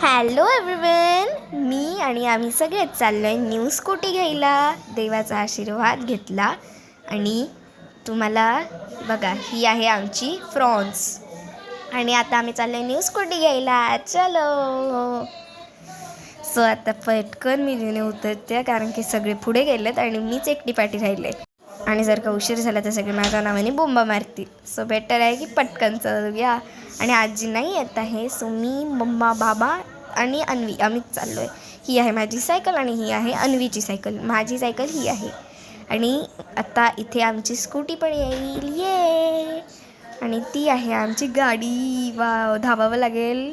Hello everyone, मी आणि आम्ही सगळेच चाललो आहे न्यू स्कूटी घ्यायला. देवाचा आशीर्वाद घेतला आणि तुम्हाला बघा, ही आहे आमची फ्रॉन्स आणि आता आम्ही चाललो आहे न्यू स्कूटी घ्यायला. चलो. सो आता पटकन मी लिहिणे उतरते कारण की सगळे पुढे गेलेत आणि मीच एकटी पाठी राहिले आणि जर का उशीर झाला तर सगळे माझ्या नावाने बोंबा मारतील. सो बेटर आहे की पटकन चलूया. आणि आजी नाही येत आहे, सो मी, मम्मा, बाबा आणि अन्वी आम्हीच चाललो आहे. ही आहे माझी सायकल आणि ही आहे अन्वीची सायकल. माझी सायकल ही आहे आणि आता इथे आमची स्कूटी पण येईल. ये. आणि ती आहे आमची गाडी. वा, धावावं लागेल.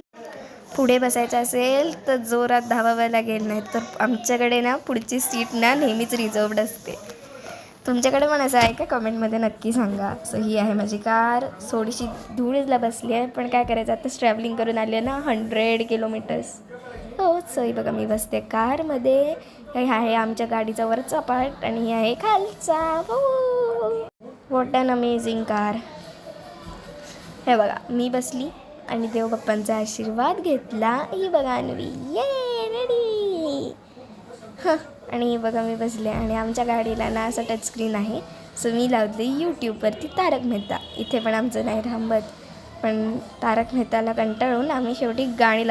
पुढे बसायचं असेल तर जोरात धावावं लागेल, नाही तर आमच्याकडे ना पुढची सीट ना नेहमीच रिझर्वड असते. तुमच्याकडे पण असं आहे का? कमेंटमध्ये नक्की सांगा. सो ही आहे माझी कार. थोडीशी धूळला बसली आहे, पण काय करायचं, आता ट्रॅव्हलिंग करून आली आहे ना 100 किलोमीटर्स. हो, सो ही बघा मी बसते कारमध्ये. हे आहे आमच्या गाडीचा वरचा पार्ट आणि ही आहे खालचा. What an amazing car. हे बघा मी बसली आणि देवबाप्पांचा आशीर्वाद घेतला. ही बघा अन्वी, ये रेडी. आणि हे बघा मी बसले आणि आमच्या गाडीला ना असं टचस्क्रीन आहे. सो मी लावते यूट्यूबवरती तारक मेहता. इथे पण आमचं नाही थांबत, पण तारक मेहताला कंटाळून आम्ही शेवटी गाणी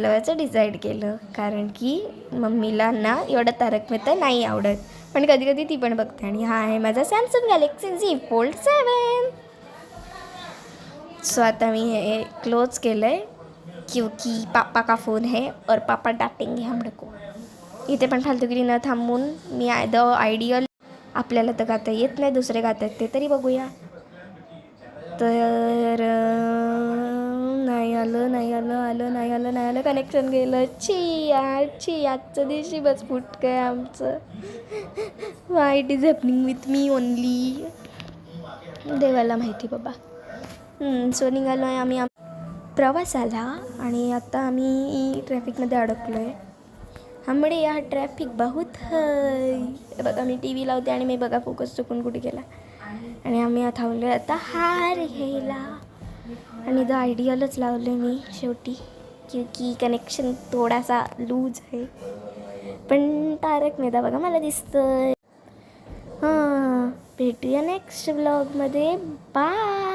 लावायचं डिसाईड केलं, कारण की मम्मीला ना एवढं तारक मेहता नाही आवडत, पण कधी कधी ती पण बघते. आणि हा आहे माझा Samsung Galaxy Z Fold 7. So आता मी हे क्लोज केलं आहे क्योंकि पापा का फ़ोन है और पापा डांटेंगे हम लोग को. इथे पण फालतूगिरी न थांबून मी द आयडियल, आपल्याला तर गाता येत नाही, दुसरे गातात ते तरी बघूया. तर नाही आलं कनेक्शन गेलं. छी आजच्या दिवशी बस फुटकं आहे आमचं. Why it is happening with me only, देवाला माहिती बाबा. सो निघालो आहे आम्ही प्रवासाला आणि आता आम्ही ट्रॅफिकमध्ये अडकलो आहे. हमडे यहाँ ट्रॅफिक बहुत है. बघा मी टी व्ही लावते आणि मी बघा फोकस चुकून कुठे गेला. आणि आम्ही थांबलो आहे आता हार घ्यायला आणि द आयडियलच लावलं मी शेवटी, क्योंकि कनेक्शन थोडासा लूज आहे. पण तारक मेहता बघा मला दिसतंय. हां, भेटूया नेक्स्ट व्लॉगमध्ये. बाय.